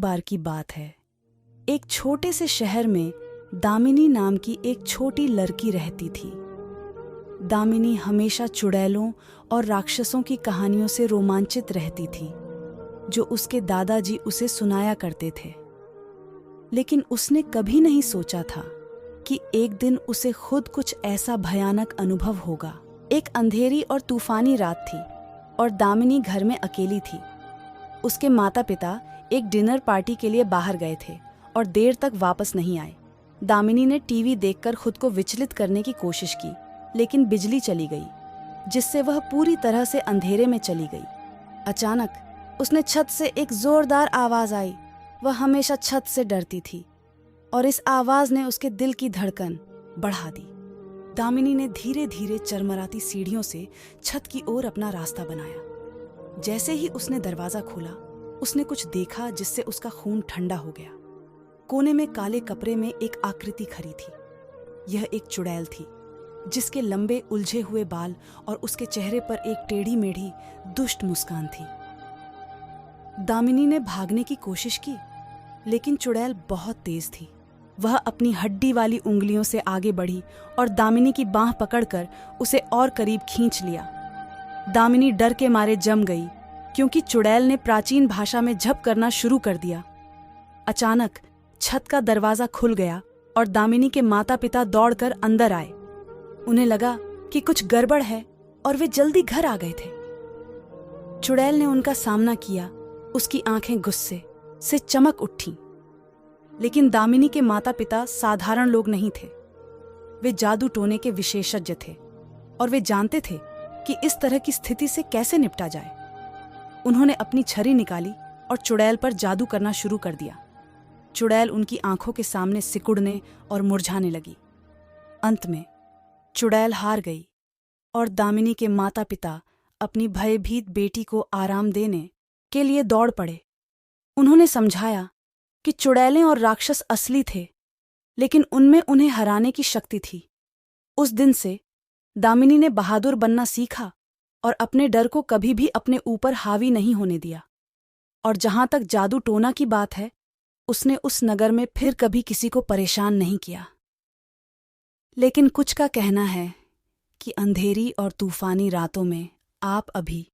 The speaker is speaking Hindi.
बार की बात है। एक छोटे से शहर में दामिनी नाम की एक छोटी लड़की रहती थी। दामिनी हमेशा चुड़ैलों और राक्षसों की कहानियों से रोमांचित रहती थी, जो उसके दादाजी उसे सुनाया करते थे। लेकिन उसने कभी नहीं सोचा था कि एक दिन उसे खुद कुछ ऐसा भयानक अनुभव होगा। एक अंधेरी और तूफानी रात थी और दामिनी घर में अकेली थी। उसके माता पिता एक डिनर पार्टी के लिए बाहर गए थे और देर तक वापस नहीं आए। दामिनी ने टीवी देखकर खुद को विचलित करने की कोशिश की, लेकिन बिजली चली गई, जिससे वह पूरी तरह से अंधेरे में चली गई। अचानक उसने छत से एक जोरदार आवाज आई। वह हमेशा छत से डरती थी और इस आवाज ने उसके दिल की धड़कन बढ़ा दी। दामिनी ने धीरे धीरे चरमराती सीढ़ियों से छत की ओर अपना रास्ता बनाया। जैसे ही उसने दरवाजा खोला, उसने कुछ देखा जिससे उसका खून ठंडा हो गया। कोने में काले कपड़े में एक आकृति खड़ी थी। यह एक चुड़ैल थी, जिसके लंबे उलझे हुए बाल और उसके चेहरे पर एक टेढ़ी मेढ़ी दुष्ट मुस्कान थी। दामिनी ने भागने की कोशिश की, लेकिन चुड़ैल बहुत तेज थी। वह अपनी हड्डी वाली उंगलियों से आगे बढ़ी और दामिनी की बांह पकड़कर उसे और करीब खींच लिया। दामिनी डर के मारे जम गई, क्योंकि चुड़ैल ने प्राचीन भाषा में झप करना शुरू कर दिया। अचानक छत का दरवाजा खुल गया और दामिनी के माता पिता दौड़कर अंदर आए। उन्हें लगा कि कुछ गड़बड़ है और वे जल्दी घर आ गए थे। चुड़ैल ने उनका सामना किया। उसकी आंखें गुस्से से चमक उठी। लेकिन दामिनी के माता पिता साधारण लोग नहीं थे। वे जादू टोने के विशेषज्ञ थे और वे जानते थे कि इस तरह की स्थिति से कैसे निपटा जाए। उन्होंने अपनी छड़ी निकाली और चुड़ैल पर जादू करना शुरू कर दिया। चुड़ैल उनकी आंखों के सामने सिकुड़ने और मुरझाने लगी। अंत में चुड़ैल हार गई और दामिनी के माता पिता अपनी भयभीत बेटी को आराम देने के लिए दौड़ पड़े। उन्होंने समझाया कि चुड़ैलें और राक्षस असली थे, लेकिन उनमें उन्हें हराने की शक्ति थी। उस दिन से दामिनी ने बहादुर बनना सीखा और अपने डर को कभी भी अपने ऊपर हावी नहीं होने दिया। और जहां तक जादू टोना की बात है, उसने उस नगर में फिर कभी किसी को परेशान नहीं किया। लेकिन कुछ का कहना है कि अंधेरी और तूफानी रातों में आप अभी